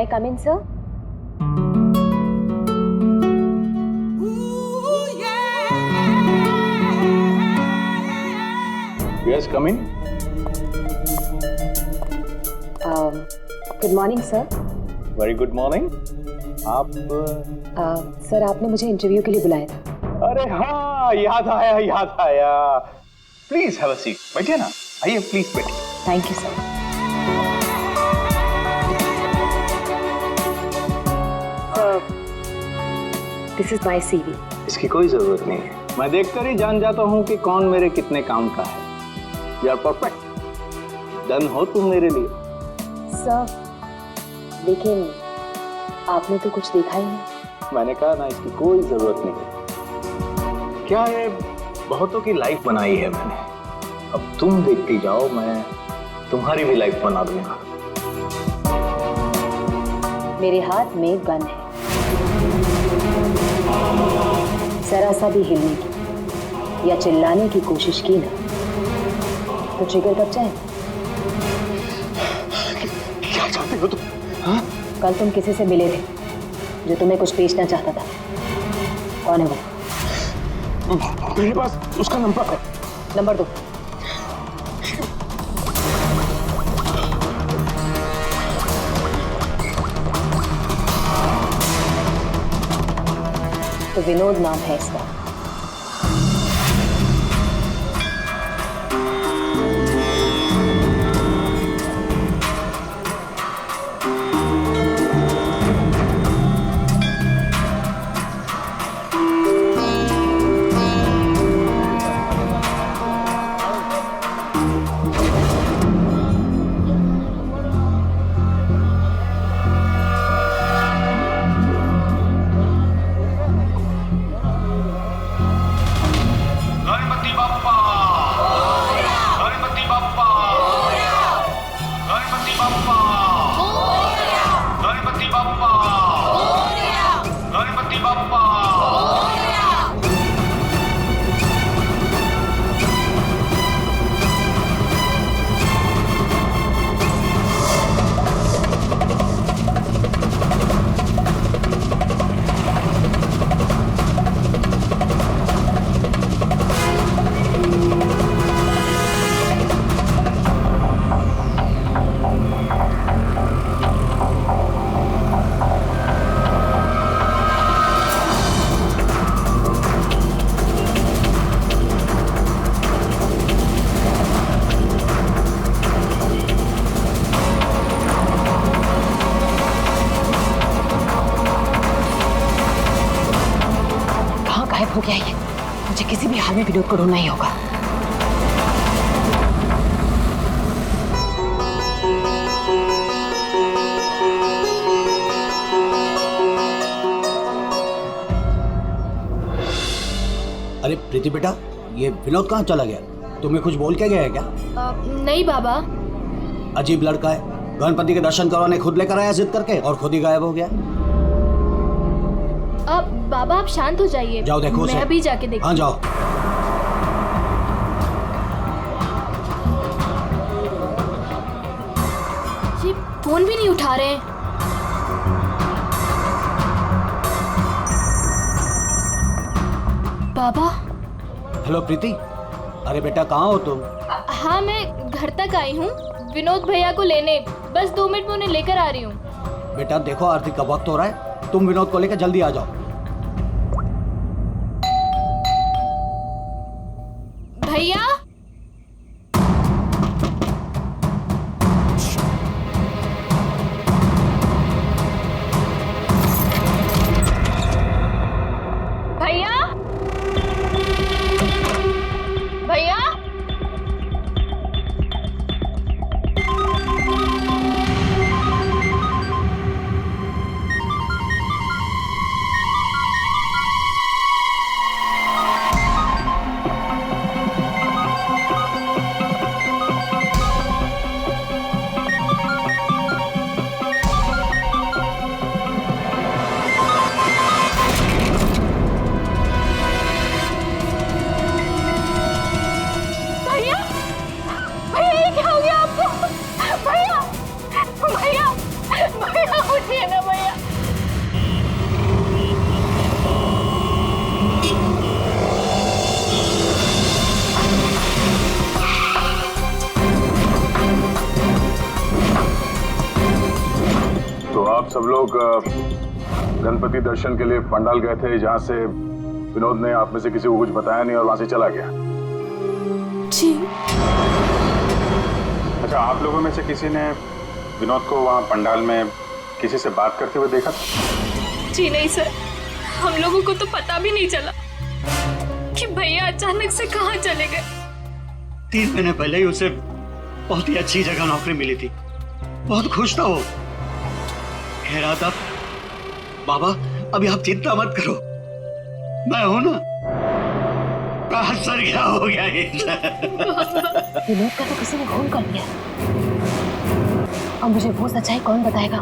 I come in, sir? Yes, come in. Good morning, sir. Very good morning. आप sir आपने मुझे interview के लिए बुलाया था। अरे हाँ, याद आया। Please have a seat. बैठिए ना, आइए प्लीज बैठिए। Thank you sir. This is my CV. इसकी कोई जरूरत नहीं है, मैं देखकर ही जान जाता हूँ कि कौन मेरे कितने काम का है। यू आर परफेक्ट, डन हो तुम मेरे लिए। सर लेकिन आपने तो कुछ देखा ही नहीं। मैंने कहा ना, इसकी कोई जरूरत नहीं। क्या है, बहुतों की लाइफ बनाई है मैंने, अब तुम देखती जाओ, मैं तुम्हारी भी लाइफ बना दूंगा। मेरे हाथ में गन है, जरा सा भी हिलने की या चिल्लाने की कोशिश की ना तो ट्रिगर कब जाए। क्या चाहते हो तुम? हाँ? कल तुम किसी से मिले थे जो तुम्हें कुछ बेचना चाहता था, कौन है वो? मेरे पास उसका नंबर है। नंबर दो। तो विनोद नाम है इसका। हो गया ये, मुझे किसी भी हाल में विनोद को ढूंढना ही होगा। अरे प्रीति बेटा, ये विनोद कहाँ चला गया? तुम्हें कुछ बोल के गया है क्या? नहीं बाबा। अजीब लड़का है, गणपति के दर्शन करवाने खुद लेकर आया जिद करके और खुद ही गायब हो गया। बाबा आप शांत हो जाइए। जाओ देखो मैं अभी जाके देखती हूँ। हाँ जाओ। ये फोन भी नहीं उठा रहे हैं। बाबा। हेलो प्रीति, अरे बेटा कहाँ हो तुम? हाँ मैं घर तक आई हूँ, विनोद भैया को लेने। बस 2 मिनट में उन्हें लेकर आ रही हूँ। बेटा देखो आरती का वक्त हो रहा है, तुम विनोद को लेकर जल्दी आ जाओ। भैया। भैया। भैया। आप सब लोग गणपति दर्शन के लिए पंडाल गए थे, जहां से विनोद ने आप में से किसी को कुछ बताया नहीं और वहां से चला गया। जी। अच्छा, आप लोगों में से किसी ने विनोद को वहां पंडाल में किसी से बात करते हुए देखा था? जी नहीं सर, हम लोगों को तो पता भी नहीं चला कि भैया अचानक से कहाँ चले गए। 3 महीने पहले ही उसे बहुत ही अच्छी जगह नौकरी मिली थी, बहुत खुश था वो। कह रहा था बाबा अभी आप चिंता मत करो, मैं हूं ना। सर क्या हो गया ये? विनोद का तो किसी ने खून कर दिया। अब मुझे वो सच्चाई कौन बताएगा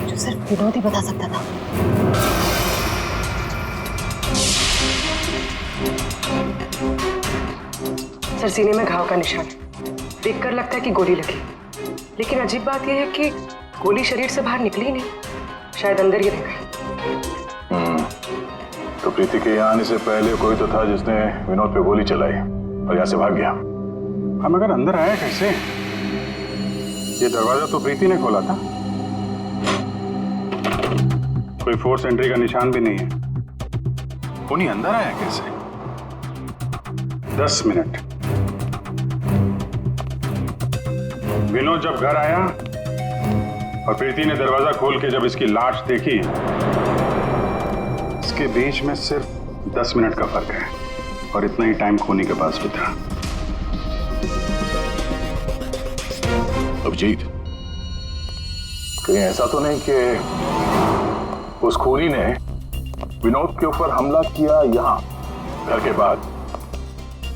जो सिर्फ विनोद ही बता सकता था। सर, सीने में घाव का निशान देखकर लगता है कि गोली लगी, लेकिन अजीब बात यह है कि गोली शरीर से बाहर निकली नहीं, शायद अंदर ही रह गई। तो प्रीति के यहाँ आने से पहले कोई तो था जिसने विनोद पे गोली चलाई और यहाँ से भाग गया। हम अगर अंदर आए कैसे? ये दरवाजा तो प्रीति ने खोला था, कोई फोर्स एंट्री का निशान भी नहीं है। उन्हीं अंदर आया कैसे? 10 मिनट। विनोद जब घर आया और प्रीति ने दरवाजा खोल के जब इसकी लाश देखी, इसके बीच में सिर्फ 10 मिनट का फर्क है और इतना ही टाइम खूनी के पास भी था। अभिजीत, कहीं ऐसा तो नहीं कि उस खूनी ने विनोद के ऊपर हमला किया यहाँ घर के बाद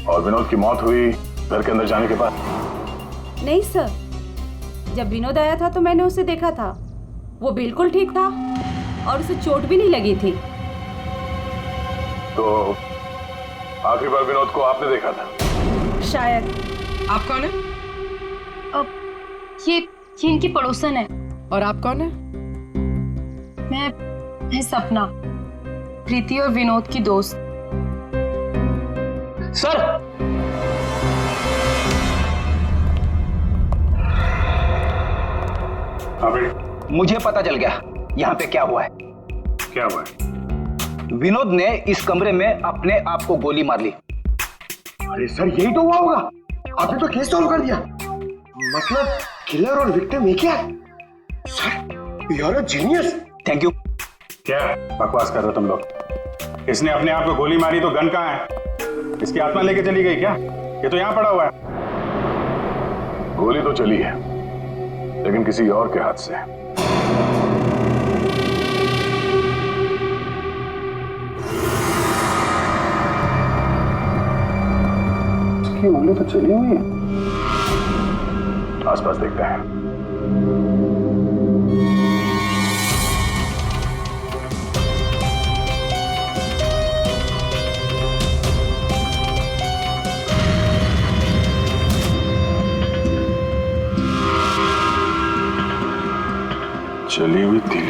और विनोद की मौत हुई घर के अंदर जाने के बाद? नहीं सर, जब विनोद आया था तो मैंने उसे देखा था, वो बिल्कुल ठीक था और उसे चोट भी नहीं लगी थी। तो आखिरी बार विनोद को आपने देखा था? शायद। आप कौन है? अब ये इनकी पड़ोसन है। और आप कौन है? मैं सपना, प्रीति और विनोद की दोस्त। सर मुझे पता चल गया यहाँ पे क्या हुआ है। क्या हुआ है? विनोद ने इस कमरे में अपने आप को गोली मार ली। अरे सर, यही तो हुआ होगा। आपने तो केस सॉल्व कर दिया। मतलब किलर और विक्टिम एक ही है। Sir, you are a genius. Thank you. क्या बकवास कर रहे हो तुम लोग? इसने अपने आप को गोली मारी तो गन कहाँ है? इसकी आत्मा लेके चली गई क्या? ये तो यहाँ पड़ा हुआ है। गोली तो चली है लेकिन किसी और के हाथ से। इसकी उंगली तो चली हुई है। आसपास देखते हैं। चली हुई थी।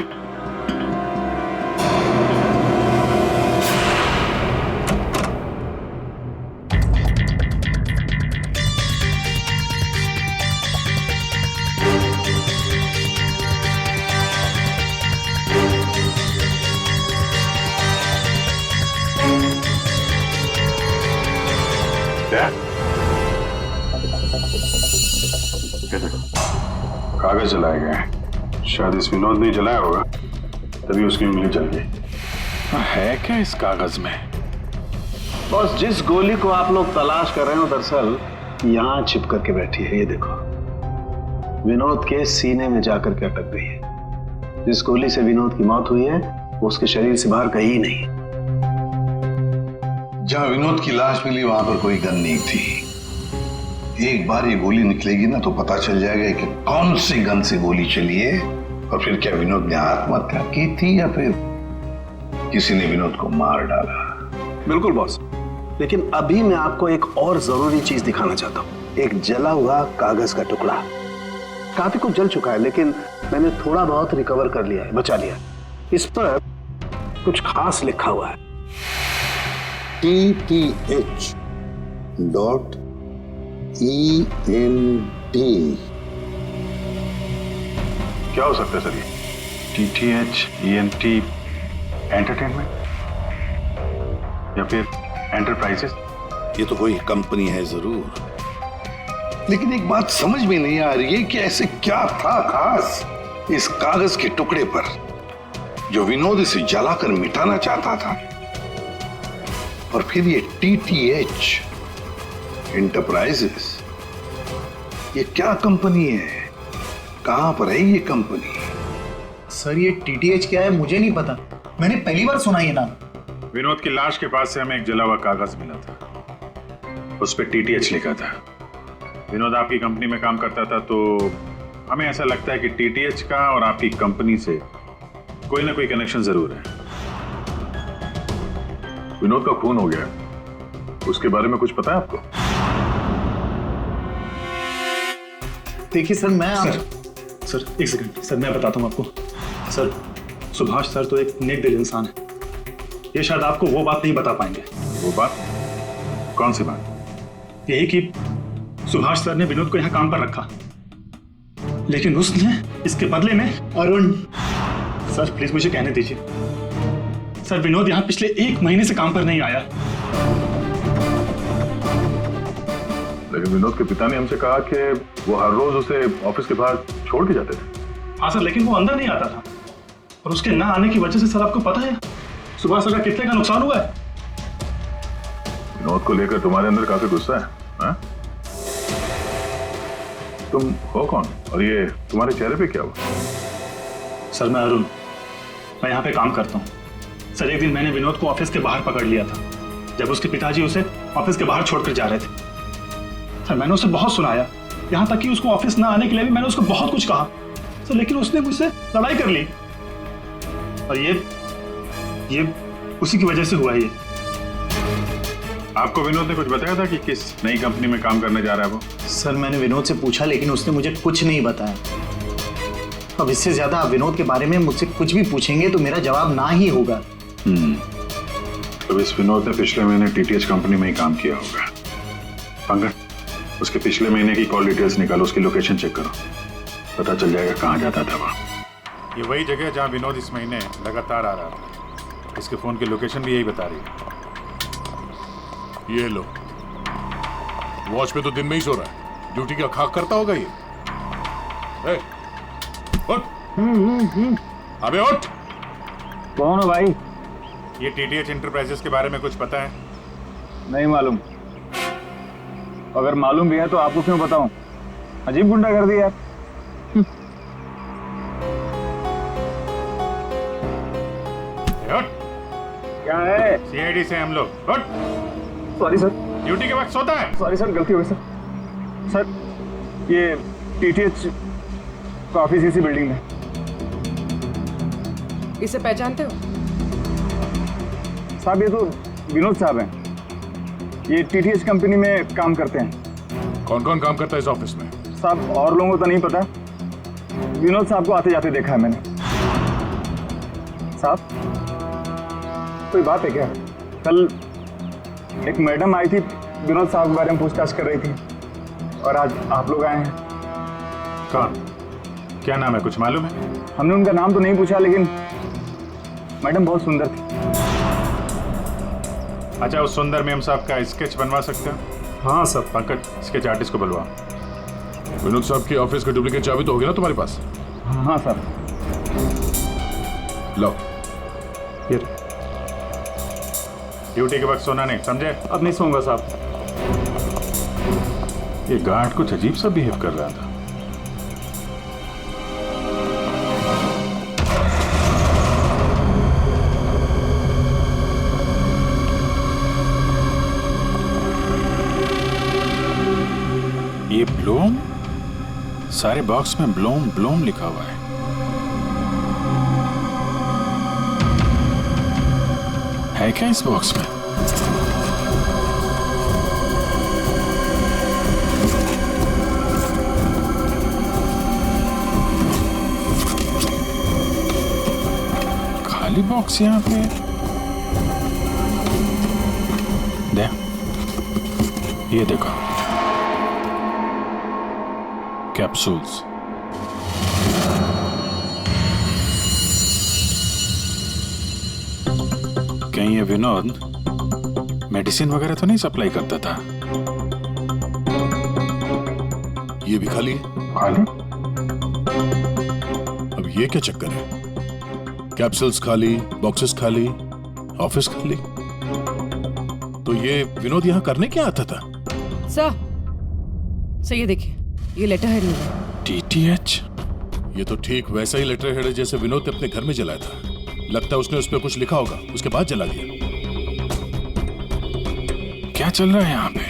कागज जलाए गए। शायद इस विनोद ने जलाया होगा, तभी उसकी उंगली जल गई। है क्या इस कागज में? बस जिस गोली को आप लोग तलाश कर रहे हो दरअसल यहाँ छिप करके बैठी है। ये देखो, विनोद के सीने में जाकर के अटक गई है। जिस गोली से विनोद की मौत हुई है वो उसके शरीर से बाहर कहीं नहीं। जहां विनोद की लाश मिली वहां पर कोई गन नहीं थी। एक बार ये गोली निकलेगी ना तो पता चल जाएगा कि कौन सी गन से गोली चली है और फिर क्या विनोद ने आत्महत्या की थी या फिर किसी ने विनोद को मार डाला। बिल्कुल बॉस, लेकिन अभी मैं आपको एक और जरूरी चीज दिखाना चाहता हूँ। एक जला हुआ कागज का टुकड़ा। काफी कुछ जल चुका है लेकिन मैंने थोड़ा बहुत रिकवर कर लिया है, बचा लिया। इस पर कुछ खास लिखा हुआ है। TTH.END क्या हो सकता है सर ये? TTH ENT एंटरटेनमेंट या फिर एंटरप्राइजेस? ये तो कोई कंपनी है जरूर, लेकिन एक बात समझ में नहीं आ रही है कि ऐसे क्या था खास इस कागज के टुकड़े पर जो विनोद इसे जलाकर मिटाना चाहता था। और फिर ये TTH एंटरप्राइजेस, ये क्या कंपनी है? कहां पर है ये कंपनी? सर ये TTH क्या है मुझे नहीं पता, मैंने पहली बार सुना ये नाम। विनोद की लाश के पास से हमें एक जला हुआ कागज मिला था, उस पर TTH लिखा था। विनोद आपकी कंपनी में काम करता था, तो हमें ऐसा लगता है कि TTH का और आपकी कंपनी से कोई ना कोई कनेक्शन जरूर है। विनोद का खून हो गया, उसके बारे में कुछ पता है आपको? देखिए सर सर एक सेकंड सर, मैं बताता हूँ आपको। सर सुभाष सर तो एक नेक दिल इंसान है, ये शायद आपको वो बात नहीं बता पाएंगे। वो बात? कौन सी बात? यही कि सुभाष सर ने विनोद को यहाँ काम पर रखा, लेकिन उसने इसके बदले में अरुण। सर प्लीज मुझे कहने दीजिए। सर विनोद यहाँ पिछले 1 महीने से काम पर नहीं आया। लेकिन विनोद के पिता ने हमसे कहा कि वो हर रोज उसे ऑफिस के बाहर छोड़ के जाते थे। हाँ सर, लेकिन वो अंदर नहीं आता था, और उसके ना आने की वजह से सर आपको पता है सुभाष सर का कितने का नुकसान हुआ है। विनोद को लेकर तुम्हारे अंदर काफी गुस्सा है, हाँ? तुम हो कौन और ये तुम्हारे चेहरे पे क्या हुआ? सर मैं अरुण, मैं यहाँ पे काम करता हूँ। सर एक दिन मैंने विनोद को ऑफिस के बाहर पकड़ लिया था, जब उसके पिताजी उसे ऑफिस के बाहर छोड़कर जा रहे थे। सर मैंने उसे बहुत सुनाया, यहाँ तक कि उसको ऑफिस ना आने के लिए भी मैंने उसको बहुत कुछ कहा सर, लेकिन उसने मुझसे लड़ाई कर ली, और ये उसी की वजह से हुआ ये। आपको विनोद ने कुछ बताया था कि किस नई कंपनी में काम करने जा रहा है वो? सर मैंने विनोद से पूछा, लेकिन उसने मुझे कुछ नहीं बताया। अब इससे ज्यादा आप विनोद के बारे में मुझसे कुछ भी पूछेंगे तो मेरा जवाब ना ही होगा। तो इस विनोद ने पिछले महीने TTH कंपनी में ही काम किया होगा। पंकज, उसके पिछले महीने की कॉल डिटेल्स निकालो, उसकी लोकेशन चेक करो, पता चल जाएगा कहाँ जाता था वह। ये वही जगह जहाँ विनोद इस महीने लगातार आ रहा था। इसके फोन की लोकेशन भी यही बता रही है। ये लो, वॉच पे तो दिन में ही सो रहा है, ड्यूटी का खाक करता होगा ये। उठ। अबे उठ। कौन हो भाई? ये TTH एंटरप्राइजेस के बारे में कुछ पता है? नहीं मालूम। अगर मालूम भी है तो आपको क्यों बताऊं? अजीब गुंडा कर दिया यार। क्या है? CID से हम लोग। उठ। Sorry sir. ड्यूटी के वक्त सोता है? सॉरी सर, गलती हो गई सर। सर ये TTH का ऑफिस इसी बिल्डिंग में। इसे पहचानते हो? साहब ये तो विनोद साहब हैं, ये TTH कंपनी में काम करते हैं। कौन कौन काम करता है इस ऑफिस में? साहब और लोगों को तो नहीं पता, विनोद साहब को आते जाते देखा है मैंने। साहब कोई बात है क्या? कल एक मैडम आई थी, विनोद साहब के बारे में पूछताछ कर रही थी, और आज आप लोग आए हैं। कौन? क्या नाम है, कुछ मालूम है? हमने उनका नाम तो नहीं पूछा, लेकिन मैडम बहुत सुंदर थी। अच्छा, उस सुंदर मैम साहब का स्केच बनवा सकते हो? हाँ सर। पंकज, स्केच आर्टिस्ट को बुलवा। विनोद साहब की ऑफिस की डुप्लीकेट चाबी तो होगी ना तुम्हारे पास? हाँ सर। लो। ड्यूटी के वक्त सोना नहीं, समझे? अब नहीं सोऊंगा साहब। ये गार्ड कुछ अजीब सा बिहेव कर रहा था। ये ब्लूम, सारे बॉक्स में ब्लूम ब्लूम लिखा हुआ है। है क्या इस बॉक्स में? खाली बॉक्स यहाँ पे। दे, ये देखो, कहीं ये विनोद मेडिसिन वगैरह तो नहीं सप्लाई करता था? ये भी खाली है। खाली? अब ये क्या चक्कर है? कैप्सूल्स खाली, बॉक्सेस खाली, ऑफिस खाली। तो ये विनोद यहाँ करने क्या आता था? सर ये देखिए, ये लेटर हेड है। DTH? ये तो ठीक वैसा ही लेटर हेड है जैसे विनोद ने अपने घर में जलाया था। लगता है उसने उस पर कुछ लिखा होगा, उसके बाद जला दिया। क्या चल रहा है यहाँ पे?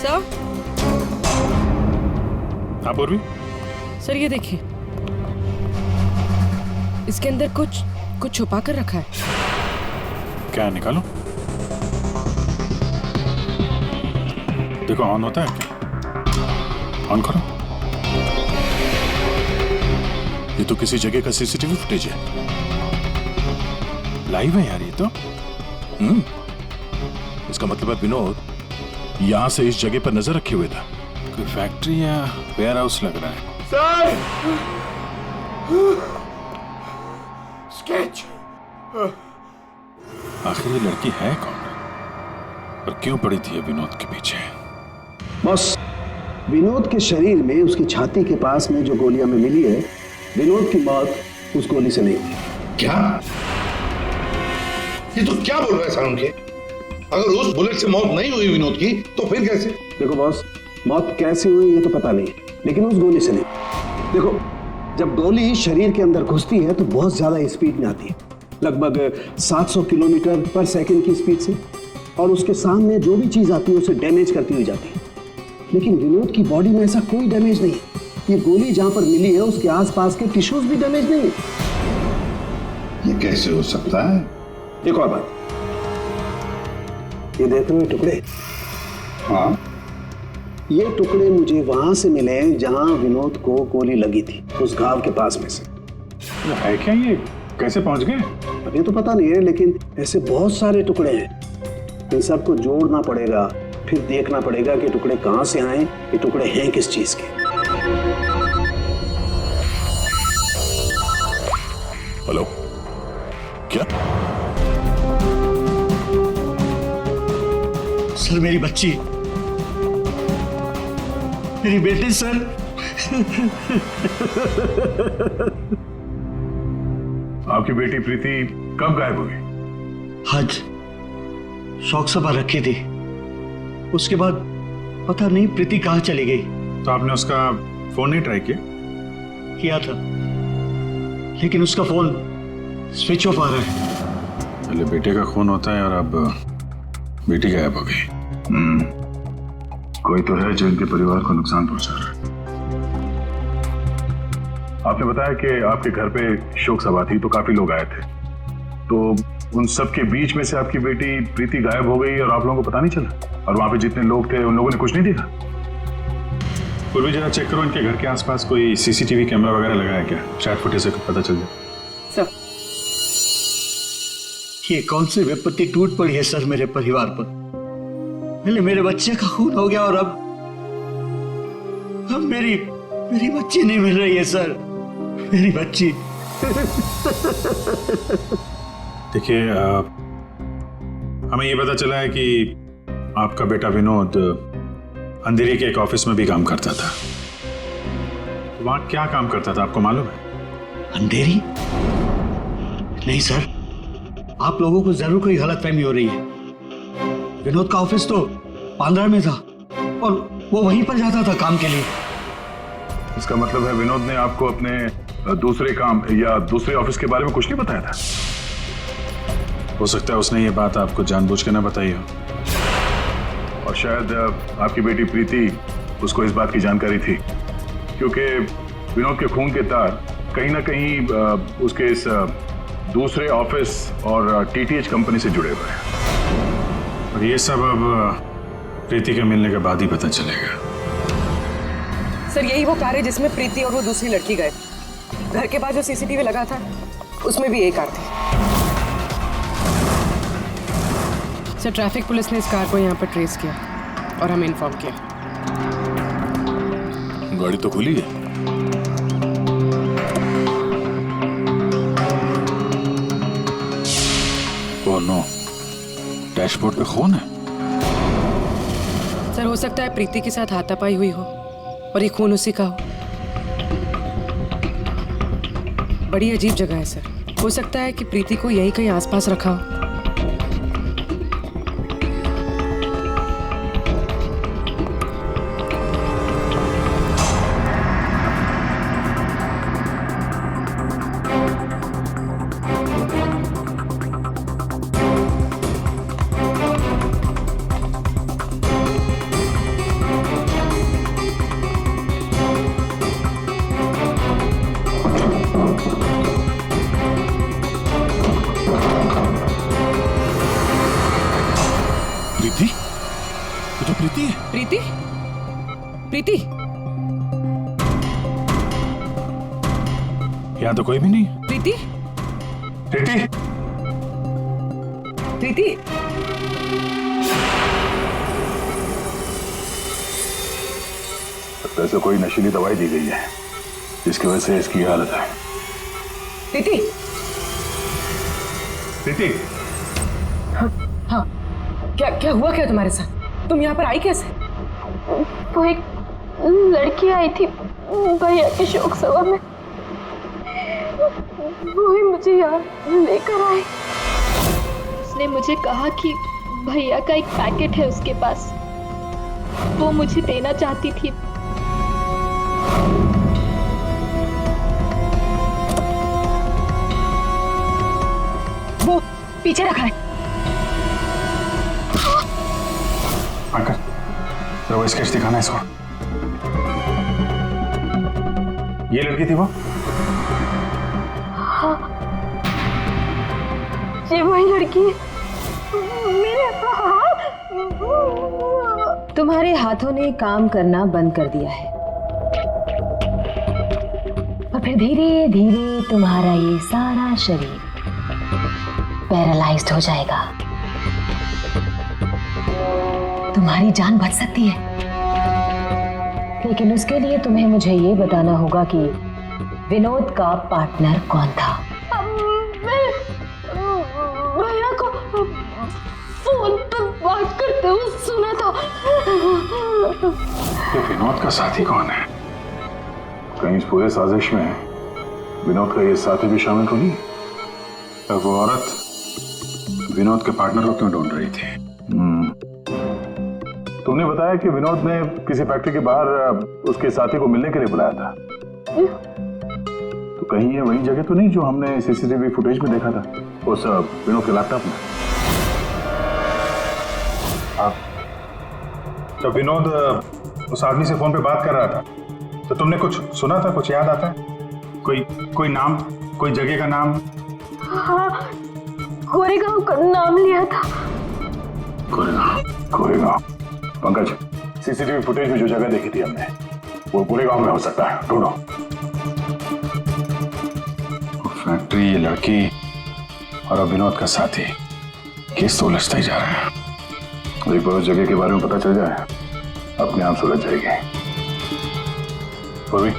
सर? हाँ पूर्वी? सर ये देखिए, इसके अंदर कुछ छुपा कर रखा है। क्या निकालो? देखो ऑन होता है क्या? ऑन करो। ये तो किसी जगह का सीसीटीवी फुटेज है। लाइव है यार ये तो। इसका मतलब है विनोद यहां से इस जगह पर नजर रखे हुए था। कोई फैक्ट्री या वेयर हाउस लग रहा है। सर! स्केच! आखिर ये लड़की है कौन और क्यों पड़ी थी ये विनोद के पीछे? बस विनोद के शरीर में उसकी छाती के पास में जो गोलियां में मिली है, विनोद की मौत उस गोली से नहीं हुई। क्या? ये तो क्या बोल रहा है सारुण के? अगर उस बुलेट से मौत नहीं हुई विनोद की तो फिर कैसे? देखो बॉस, मौत कैसे हुई ये तो पता नहीं, लेकिन उस गोली से नहीं। देखो, जब गोली शरीर के अंदर घुसती है तो बहुत ज्यादा स्पीड में आती है, लगभग 700 किलोमीटर पर सेकंड की स्पीड से, और उसके सामने जो भी चीज आती है उसे डैमेज करती हुई जाती है। लेकिन विनोद की बॉडी में ऐसा कोई डैमेज नहीं है। ये गोली जहां पर मिली है उसके आसपास के टिश्यूज भी डैमेज नहीं है। ये कैसे हो सकता है? एक और बात, ये देख रहे हो टुकड़े? हाँ, ये टुकड़े मुझे वहां से मिले जहां विनोद को गोली लगी थी, उस घाव के पास में से। है क्या ये? कैसे पहुंच गए? अभी तो पता नहीं है, लेकिन ऐसे बहुत सारे टुकड़े हैं। इन सबको जोड़ना पड़ेगा, फिर देखना पड़ेगा कि टुकड़े कहां से आए, ये टुकड़े हैं किस चीज के। हेलो, क्या? सर मेरी बच्ची, मेरी बेटी सर। आपकी बेटी प्रीति कब गायब हुई? आज शौक सभा रखी थी, उसके बाद पता नहीं प्रीति कहाँ चली गई। तो आपने उसका फोन नहीं ट्राई किया? किया था, लेकिन उसका फोन स्विच ऑफ आ रहा है। पहले बेटे का खून होता है और अब बेटी गायब हो गई। कोई तो है जो इनके परिवार को नुकसान पहुंचा रहा है। आपने बताया कि आपके घर पे शोक सभा थी तो काफी लोग आए थे, तो उन सब के बीच में से आपकी बेटी प्रीति गायब हो गई और आप लोगों को पता नहीं चला? और वहां पे जितने लोग थे उन लोगों ने कुछ नहीं देखा? पूर्वी जरा चेक करो इनके घर के आसपास कोई सीसीटीवी कैमरा वगैरह लगा है क्या? शायद फुटेज से पता चल जाए। सर ये कौन सी विपत्ति टूट पड़ी है सर मेरे परिवार पर। पहले मेरे बच्चे का खून हो गया और अब मेरी बच्ची नहीं मिल रही है सर, मेरी बच्ची। देखिए, हमें ये पता चला है कि आपका बेटा विनोद अंधेरी के एक ऑफिस में भी काम करता था। वहां क्या काम करता था आपको मालूम है? अंधेरी? नहीं सर, आप लोगों को जरूर कोई गलतफहमी हो रही है। विनोद का ऑफिस तो बांद्रा में था और वो वहीं पर जाता था काम के लिए। इसका मतलब है विनोद ने आपको अपने दूसरे काम या दूसरे ऑफिस के बारे में कुछ नहीं बताया था? हो सकता है उसने ये बात आपको जानबूझ के ना बताई हो, और शायद आपकी बेटी प्रीति उसको इस बात की जानकारी थी, क्योंकि विनोद के खून के तार कहीं ना कहीं उसके इस दूसरे ऑफिस और टीटीएच कंपनी से जुड़े हुए हैं। और ये सब अब प्रीति के मिलने के बाद ही पता चलेगा। सर यही वो कार है जिसमें प्रीति और वो दूसरी लड़की गए। घर के पास जो सीसीटीवी लगा था उसमें भी एक कार थी। सर ट्रैफिक पुलिस ने इस कार को यहाँ पर ट्रेस किया और हमें इन्फॉर्म किया। गाड़ी तो खुली है। ओह नो, डैशबोर्ड पे खून है। सर हो सकता है प्रीति के साथ हाथापाई हुई हो और ये खून उसी का हो। बड़ी अजीब जगह है सर, हो सकता है कि प्रीति को यहीं कहीं आसपास रखा हो। प्रीति? ये तो प्रीति है। प्रीति? प्रीति? यहाँ तो कोई भी नहीं। प्रीति? प्रीति? प्रीति? लगता है इसे कोई नशीली दवाई दी गई है जिसकी वजह से इसकी हालत है। प्रीति? प्रीति? हाँ, क्या क्या हुआ क्या तुम्हारे साथ? तुम यहाँ पर आई कैसे? वो एक लड़की आई थी भैया के शोक सभा में, वो ही मुझे यहाँ लेकर आई। उसने मुझे कहा कि भैया का एक पैकेट है उसके पास, वो मुझे देना चाहती थी। वो पीछे रखा है। अंकल, जरा वो स्केच दिखाना इसको। ये लड़की थी वो? हाँ, ये वही लड़की है। मेरे तुम्हारे हाथों ने काम करना बंद कर दिया है और फिर धीरे धीरे तुम्हारा ये सारा शरीर पैरालाइज्ड हो जाएगा। तुम्हारी जान बच सकती है, लेकिन उसके लिए तुम्हें मुझे ये बताना होगा कि विनोद का पार्टनर कौन था। भैया को फोन पर बात करते हुए सुना था। ये विनोद का साथी कौन है? कहीं इस पूरे साजिश में विनोद का ये साथी भी शामिल तो नहीं? अब वो औरत विनोद के पार्टनर को क्यों ढूंढ रही थी? तुमने बताया कि विनोद ने किसी फैक्ट्री के बाहर उसके साथी को मिलने के लिए बुलाया था, तो कहीं ये वही जगह तो नहीं जो हमने सीसीटीवी फुटेज में देखा था उस विनोद के लैपटॉप में? जब विनोद उस आदमी से फोन पे बात कर रहा था तो तुमने कुछ सुना था? कुछ याद आता है? कोई नाम, कोई जगह का नाम? हाँ, गोरेगांव का नाम लिया था। गोरेगांव। पंकज, सीसीटीवी फुटेज में जो जगह देखी थी हमने वो गोरेगांव में हो सकता है, ढूंढो। फैक्ट्री, ये लड़की और अब विनोद का साथी, केस तो उलझता ही जा रहा है। एक बार उस जगह के बारे में पता चल जाए अपने आप सुलझ जाएगी। पूर्वी,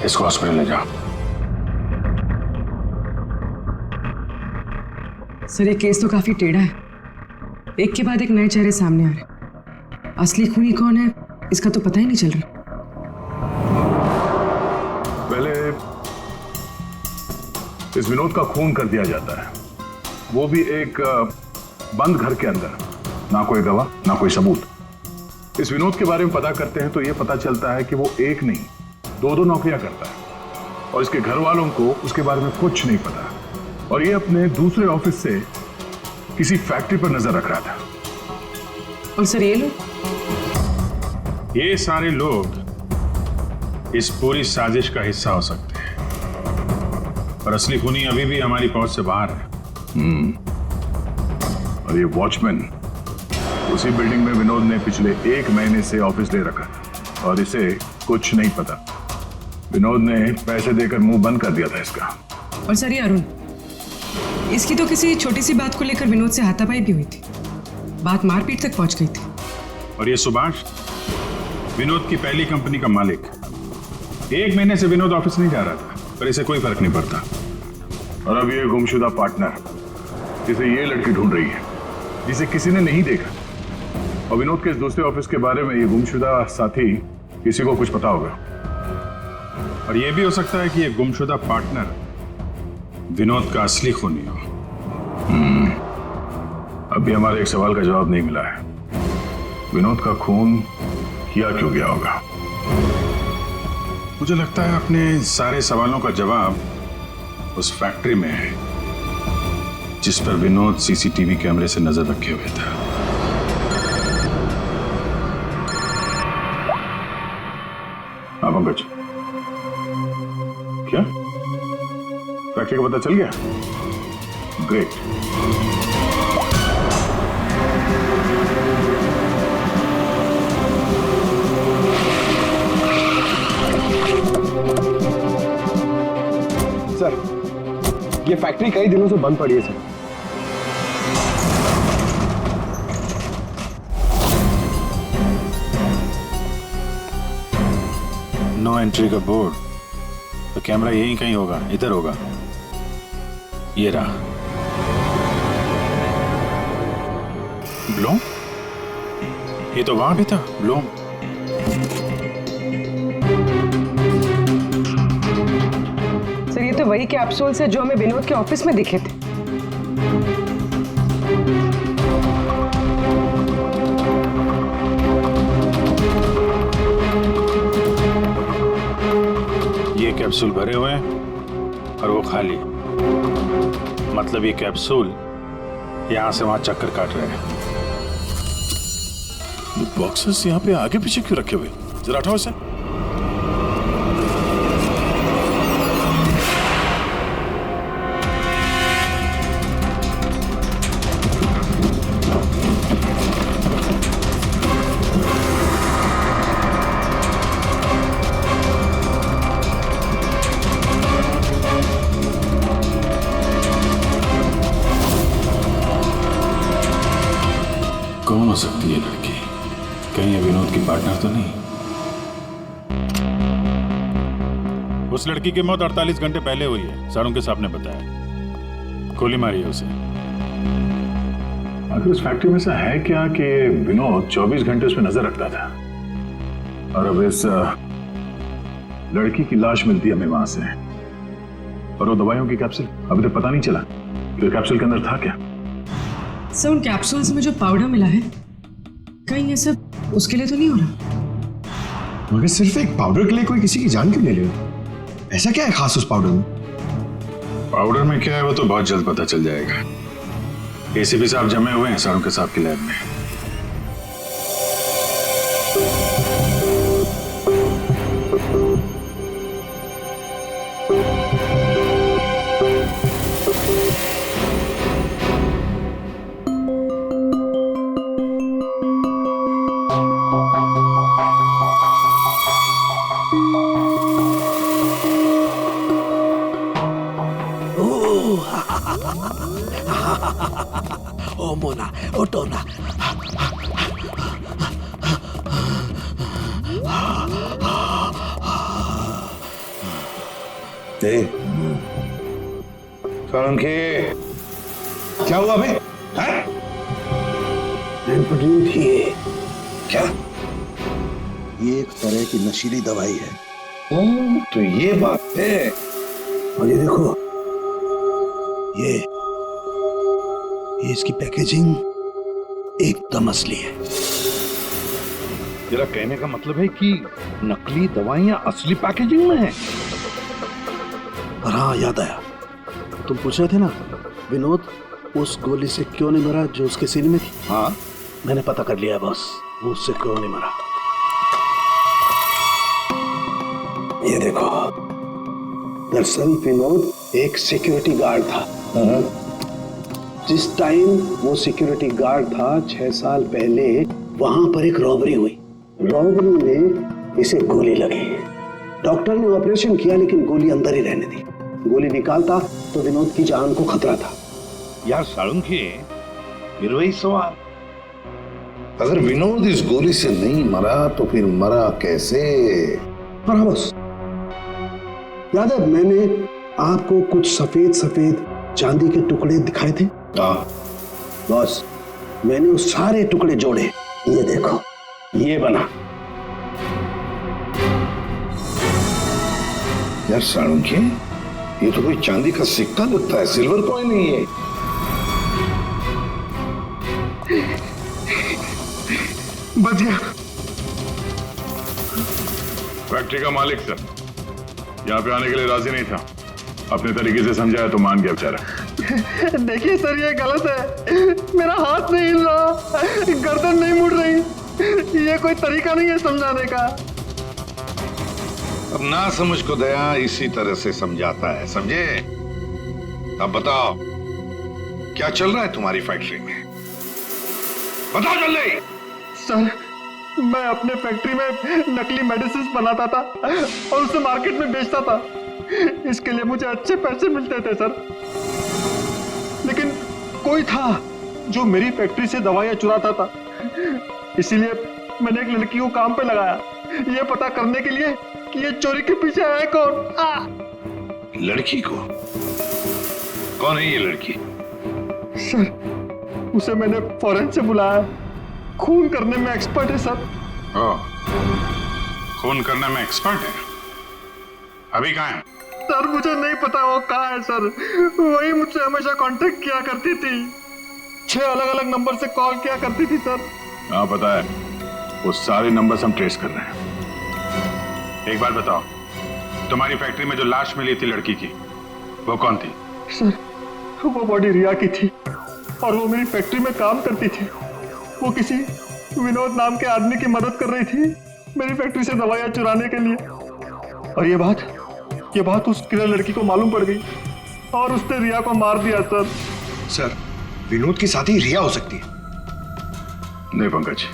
इसको हॉस्पिटल ले जाओ। सर ये केस तो काफी टेढ़ा है, एक के बाद एक नए चेहरे सामने आ रहे हैं। असली खूनी कौन है इसका तो पता ही नहीं चल रहा। पहले इस विनोद का खून कर दिया जाता है, वो भी एक बंद घर के अंदर, ना कोई गवाह ना कोई सबूत। इस विनोद के बारे में पता करते हैं तो यह पता चलता है कि वो एक नहीं दो नौकरियां करता है और इसके घर वालों को उसके बारे में कुछ नहीं पता, और ये अपने दूसरे ऑफिस से किसी फैक्ट्री पर नजर रख रहा था। और सर ये लोग? ये सारे लोग इस पूरी साजिश का हिस्सा हो सकते हैं, पर असली खूनी अभी भी हमारी पहुंच से बाहर है। और ये वॉचमैन उसी बिल्डिंग में विनोद ने पिछले 1 महीने से ऑफिस ले रखा और इसे कुछ नहीं पता। विनोद ने पैसे देकर मुंह बंद कर दिया था इसका। और सर ये अरुण, इसकी तो किसी छोटी सी बात को लेकर विनोद से हाथापाई भी हुई थी। बात मारपीट तक पहुंच गई थी। और ये सुभाष विनोद की पहली कंपनी का मालिक। 1 महीने से विनोद ऑफिस नहीं जा रहा था, पर इसे कोई फर्क नहीं पड़ता। और अब ये गुमशुदा पार्टनर जिसे ये लड़की ढूंढ रही है, जिसे किसी ने नहीं देखा, और विनोद के इस दूसरे ऑफिस के बारे में ये गुमशुदा साथी किसी को कुछ पता होगा। और ये भी हो सकता है कि ये गुमशुदा पार्टनर विनोद का असली खूनी हो। अभी हमारे एक सवाल का जवाब नहीं मिला है, विनोद का खून किया क्यों गया होगा? मुझे लगता है अपने सारे सवालों का जवाब उस फैक्ट्री में है जिस पर विनोद सीसीटीवी कैमरे से नजर रखे हुए था। हाँ पंकज, क्या फैक्ट्री का पता चल गया? ग्रेट। सर, ये फैक्ट्री कई दिनों से बंद पड़ी है सर। नो एंट्री का बोर्ड, तो कैमरा यहीं कहीं होगा, इधर होगा। ये रहा। ब्लूम? ये तो वहां भी था, ब्लूम। सर, ये तो वही कैप्सूल्स है जो हमें विनोद के ऑफिस में दिखे थे। ये कैप्सूल भरे हुए हैं और वो खाली। मतलब ये कैप्सूल यहां से वहां चक्कर काट रहे हैं। बॉक्सेस यहाँ पे आगे पीछे क्यों रखे हुए? जरा हटाओ इसे। कौन हो सकती है लड़की? कहीं ये विनोद की पार्टनर तो नहीं? उस लड़की की मौत 48 घंटे पहले हुई है, सारुण के साहब ने बताया। गोली मारी है उसे। आखिर उस फैक्ट्री में से है क्या कि विनोद 24 घंटे उस पर नजर रखता था, और अब इस लड़की की लाश मिलती है हमें वहां से, और वो दवाइयों की कैप्सूल अभी तक पता नहीं चला कि कैप्सूल के अंदर था क्या। सर, उन कैप्सूल्स में जो पाउडर मिला है, कहीं ये सब उसके लिए तो नहीं हो रहा? मगर सिर्फ एक पाउडर के लिए कोई किसी की जान क्यों ले ले? ऐसा क्या है खास उस पाउडर में? पाउडर में क्या है वो तो बहुत जल्द पता चल जाएगा। एसीपी साहब जमे हुए हैं सारुण के साहब की लैब में। ओ मोना, ओ टोना। सोलंकी, क्या हुआ बे? एम्फेटामिन थी ये। क्या? ये एक तरह की नशीली दवाई है। तो ये बात है। और ये देखो, ये इसकी पैकेजिंग एकदम असली है। तेरा कहने का मतलब है कि नकली दवाइयां असली पैकेजिंग में हैं? और हाँ, याद आया, तुम पूछ रहे थे ना विनोद उस गोली से क्यों नहीं मरा जो उसके सीने में थी। हाँ, मैंने पता कर लिया बॉस, वो उससे क्यों नहीं मरा। ये देखो, दरअसल विनोद एक सिक्योरिटी गार्ड था। जिस टाइम वो सिक्योरिटी गार्ड था 6 साल पहले वहां पर एक रॉबरी हुई। रॉबरी में इसे गोली लगी। डॉक्टर ने ऑपरेशन किया लेकिन गोली अंदर ही रहने दी। गोली निकालता तो विनोद की जान को खतरा था। यार सालुंकी, फिर वही सवाल, अगर विनोद इस गोली से नहीं मरा तो फिर मरा कैसे? और हाँ बॉस, याद है मैंने आपको कुछ सफेद सफेद चांदी के टुकड़े दिखाए थे? हाँ बॉस, मैंने उस सारे टुकड़े जोड़े, ये देखो, ये बना। यार साळुंखे, ये तो कोई चांदी का सिक्का लगता है, सिल्वर कॉइन नहीं है। बच गया। फैक्ट्री का मालिक सर यहाँ पे आने के लिए राजी नहीं था। अपने तरीके से समझाया तो मान गया बेचारा। देखिए सर, ये गलत है। मेरा हाथ नहीं हिल रहा, गर्दन नहीं मुड़ रही। ये कोई तरीका नहीं है समझाने का। अब ना समझ को दया इसी तरह से समझाता है, समझे? अब बताओ क्या चल रहा है तुम्हारी फैक्ट्री में? बताओ जल्दी। सर, मैं अपने फैक्ट्री में नकली मेडिसिन बनाता था और उसे मार्केट में बेचता था। इसके लिए मुझे अच्छे पैसे मिलते थे सर। लेकिन कोई था जो मेरी फैक्ट्री से दवाइयां चुराता था। इसीलिए मैंने एक लड़की को काम पे लगाया, ये पता करने के लिए कि ये चोरी के पीछे है कौन। लड़की को? कौन है ये लड़की? सर, उसे मैंने फॉरेन से बुलाया। खून करने में एक्सपर्ट है सर। खून करने में एक्सपर्ट है? अभी कहाँ है? सर, मुझे नहीं पता वो कहाँ है सर। वही मुझसे हमेशा कांटेक्ट किया करती थी। 6 अलग अलग नंबर से कॉल किया करती थी सर। हाँ पता है, वो सारे नंबर्स हम ट्रेस कर रहे हैं। एक बात बताओ, तुम्हारी फैक्ट्री में जो लाश मिली थी लड़की की, वो कौन थी? सर, वो बॉडी रिया की थी और वो मेरी फैक्ट्री में काम करती थी। वो किसी विनोद नाम के आदमी की मदद कर रही थी मेरी फैक्ट्री से दवाइयां चुराने के लिए। और ये बात उस किलर लड़की को मालूम पड़ गई और उसने रिया को मार दिया सर। सर, विनोद की साथी रिया हो सकती है। नहीं पंकज,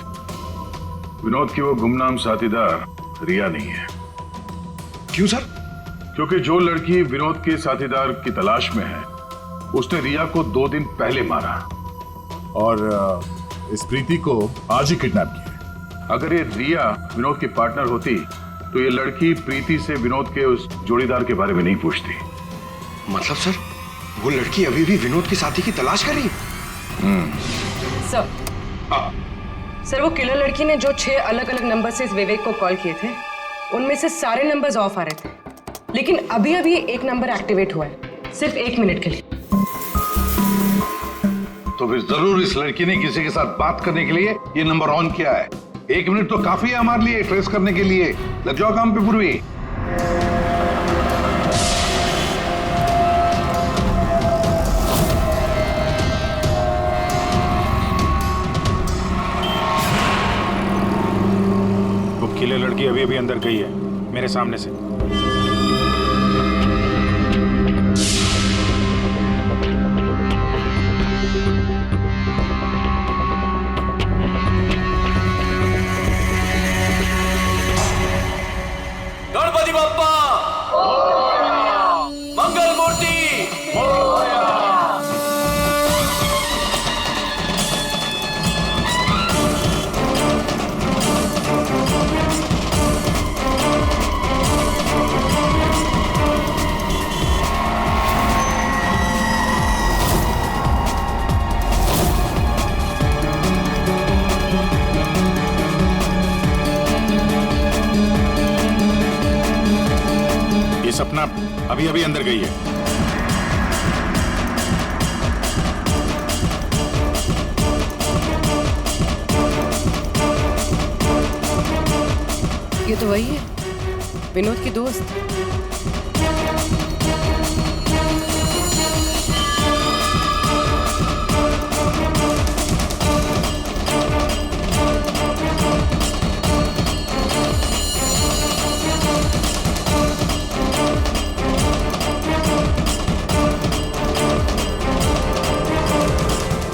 विनोद की वो गुमनाम साथीदार रिया नहीं है। क्यों सर? क्योंकि जो लड़की विनोद के साथीदार की तलाश में है, उसने रिया को 2 दिन पहले मारा और इस प्रीति को आज ही किडनैप किया। अगर ये रिया विनोद की पार्टनर होती तो ये लड़की प्रीति से विनोद के उस जोड़ीदार के बारे में नहीं पूछती। मतलब सर, वो लड़की अभी भी विनोद के साथी की तलाश कर रही है? सर, वो किलर लड़की ने जो 6 अलग अलग नंबर से इस विवेक को कॉल किए थे, उनमें से सारे नंबर्स ऑफ आ रहे थे। लेकिन अभी अभी एक नंबर एक्टिवेट हुआ है, सिर्फ 1 मिनट के लिए। तो फिर जरूर इस लड़की ने किसी के साथ बात करने के लिए ये नंबर ऑन किया है। 1 मिनट तो काफी है हमारे लिए ट्रेस करने के लिए। लग जाओ काम पे पूर्वी। वो किले लड़की अभी अभी अंदर गई है मेरे सामने से। गणपति बप्पा मंगल मूर्ति ये सपना अभी अभी अंदर गई है। ये तो वही है, विनोद की दोस्त।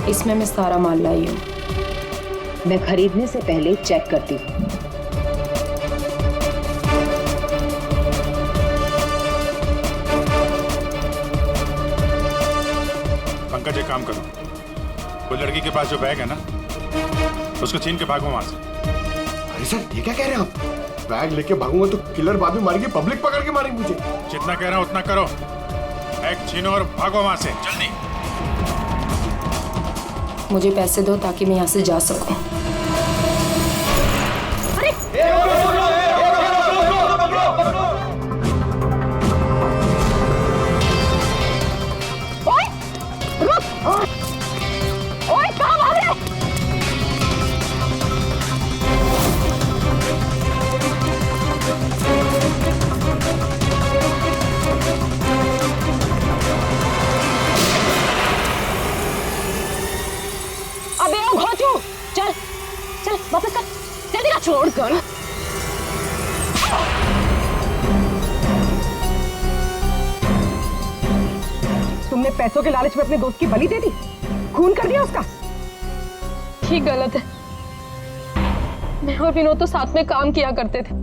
इसमें मैं सारा माल लाई हूँ। मैं खरीदने से पहले चेक करती हूँ। पंकज, एक काम करो, वो लड़की के पास जो बैग है ना, उसको छीन के भागो वहां से। अरे सर ये क्या कह रहे हैं आप? बैग लेके भागूंगा तो किलर बाद में मारेंगे, पब्लिक पकड़ के मारेंगे मुझे। जितना कह रहा हूं उतना करो। बैग छीनो और भागो वहां से जल्दी। मुझे पैसे दो ताकि मैं यहाँ से जा सकूं। अबे ओ घोचू, चल चल वापस कर, जल्दी का छोड़ कर। तुमने पैसों के लालच में अपने दोस्त की बलि दे दी, खून कर दिया उसका। ठीक गलत है। मैं और विनोद तो साथ में काम किया करते थे।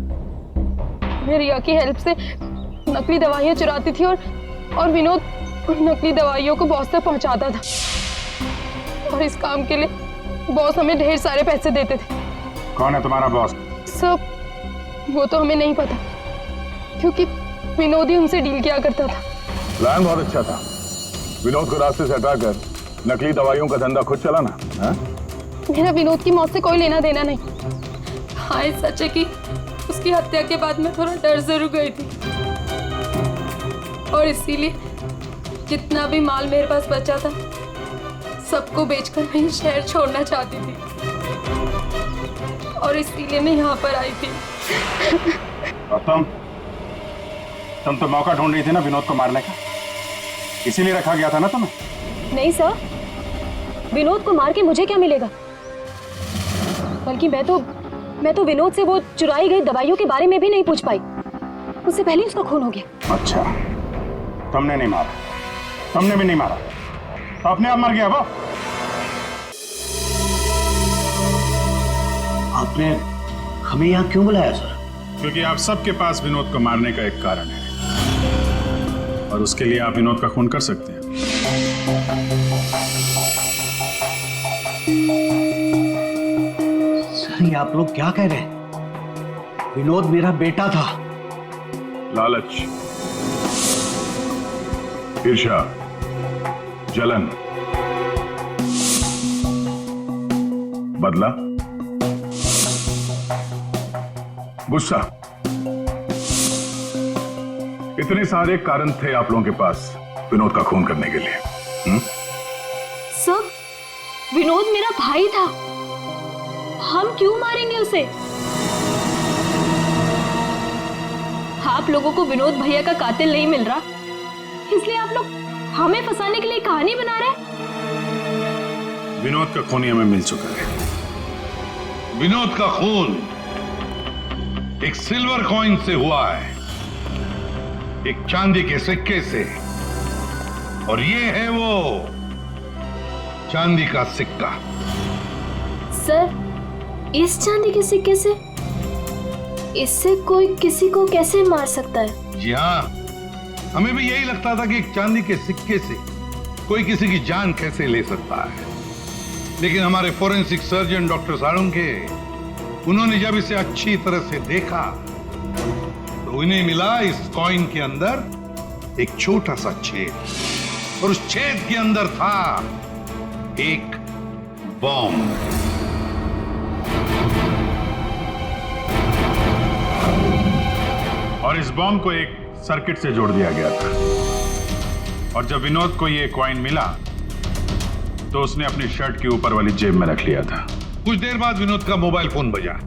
मैं रिया की हेल्प से नकली दवाइयां चुराती थी और विनोद उन नकली दवाइयों को बॉस तक पहुंचाता था। और इस काम के लिए बॉस हमें ढेर सारे पैसे देते थे। कौन है तुम्हारा बॉस? सब वो तो हमें नहीं पता, क्योंकि विनोद ही उनसे डील किया करता था। प्लान बहुत अच्छा था। विनोद को रास्ते से हटाकर नकली दवाइयों का धंधा खुद चलाना। मेरा विनोद की मौत से कोई लेना देना नहीं। हाँ सच है कि उसकी हत्या के बाद मैं थोड़ा डर जरूर गई थी, और इसीलिए जितना भी माल मेरे पास बचा था सबको बेचकर मैं शहर छोड़ना चाहती थी, और इसीलिए मैं यहाँ पर आई थी। और तुम तो मौका ढूंढ रही थी ना विनोद को मारने का, इसीलिए रखा गया था ना तुम्हें? नहीं सर, विनोद को मार के मुझे क्या मिलेगा? बल्कि मैं तो विनोद से वो चुराई गई दवाइयों के बारे में भी नहीं पूछ पाई। उससे पहले उसका खून हो गया। अच्छा, तुमने नहीं मारा, तुमने भी नहीं मारा, तो अपने आप मर गया वो। आपने हमें यहाँ क्यों बुलाया सर? क्योंकि आप सबके पास विनोद को मारने का एक कारण है, और उसके लिए आप विनोद का खून कर सकते हैं। सर ये आप लोग क्या कह रहे हैं? विनोद मेरा बेटा था। लालच, ईर्ष्या, जलन, बदला, गुस्सा, इतने सारे कारण थे आप लोगों के पास विनोद का खून करने के लिए। सर, विनोद मेरा भाई था, हम क्यों मारेंगे उसे? आप लोगों को विनोद भैया का कातिल नहीं मिल रहा, इसलिए आप लोग हमें फंसाने के लिए कहानी बना रहे हैं। विनोद का खून हमें मिल चुका है। विनोद का खून एक सिल्वर कॉइन से हुआ है, एक चांदी के सिक्के से, और ये है वो चांदी का सिक्का। सर, इस चांदी के सिक्के से? इससे कोई किसी को कैसे मार सकता है? जी हाँ, हमें भी यही लगता था कि एक चांदी के सिक्के से कोई किसी की जान कैसे ले सकता है, लेकिन हमारे फोरेंसिक सर्जन डॉक्टर साळुंखे, उन्होंने जब इसे अच्छी तरह से देखा तो उन्हें मिला इस कॉइन के अंदर एक छोटा सा छेद, और उस छेद के अंदर था एक बॉम्ब। और इस बॉम्ब को एक सर्किट से जोड़ दिया गया था, और जब विनोद को ये कॉइन मिला तो उसने अपनी शर्ट के ऊपर वाली जेब में रख लिया था। कुछ देर बाद विनोद का मोबाइल फोन बजा।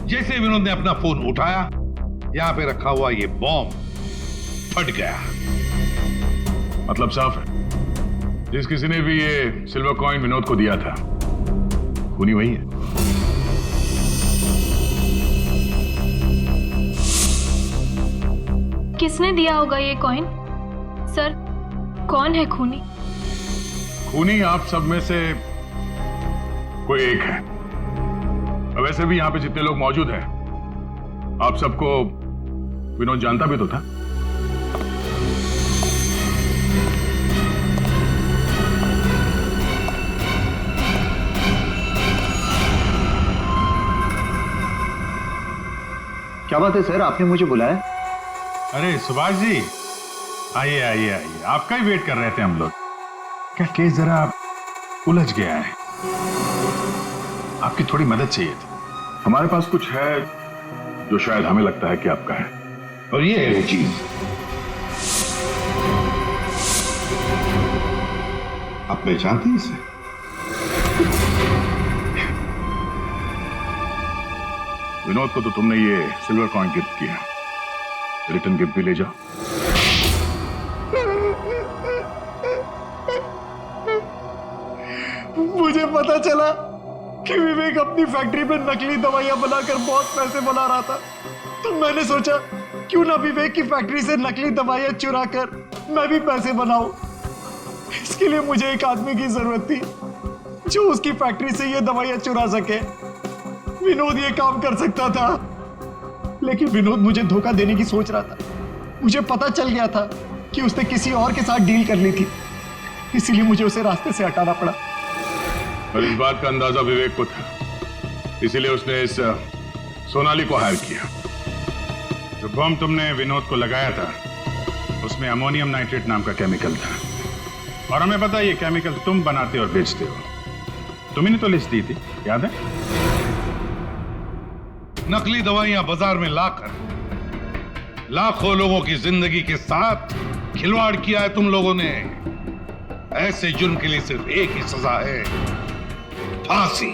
जैसे विनोद ने अपना फोन उठाया, यहां पे रखा हुआ ये बॉम्ब फट गया। मतलब साफ है, जिस किसी ने भी ये सिल्वर कॉइन विनोद को दिया था, खूनी वही है। किसने दिया होगा ये कॉइन? सर, कौन है खूनी? खूनी आप सब में से कोई एक है। वैसे भी यहां पे जितने लोग मौजूद हैं, आप सबको विनोद जानता भी तो था। क्या बात है सर, आपने मुझे बुलाया? अरे सुभाष जी, आइए आइए आइए, आपका ही वेट कर रहे थे हम लोग। क्या केस जरा उलझ गया है, आपकी थोड़ी मदद चाहिए थी। हमारे पास कुछ है जो शायद हमें लगता है कि आपका है, और ये है वो चीज। आप पहचानते हैं इसे? विनोद को तो तुमने ये सिल्वर कॉइन गिफ्ट किया, रिटर्न गिफ्ट भी ले जाओ। मुझे पता चला कि विवेक अपनी फैक्ट्री में नकली दवाइयां बनाकर बहुत पैसे बना रहा था, तो मैंने सोचा क्यों ना विवेक की फैक्ट्री से नकली दवाइयां चुरा कर मैं भी पैसे बनाऊं। इसके लिए मुझे एक आदमी की जरूरत थी जो उसकी फैक्ट्री से ये दवाइयां चुरा सके। विनोद ये काम कर सकता था, लेकिन विनोद मुझे धोखा देने की सोच रहा था। मुझे पता चल गया था कि उसने किसी और के साथ डील कर ली थी, इसीलिए मुझे उसे रास्ते से हटाना पड़ा। और इस बात का अंदाजा विवेक को था, इसीलिए उसने इस सोनाली को हायर किया। जो बम तुमने विनोद को लगाया था उसमें अमोनियम नाइट्रेट नाम का केमिकल था, और हमें पता है ये केमिकल तुम बनाते और बेचते हो। तुम्ही ने तो लिस्ट दी थी, याद है? नकली दवाइयां बाजार में लाकर लाखों लोगों की जिंदगी के साथ खिलवाड़ किया है तुम लोगों ने। ऐसे जुर्म के लिए सिर्फ एक ही सजा है, फांसी।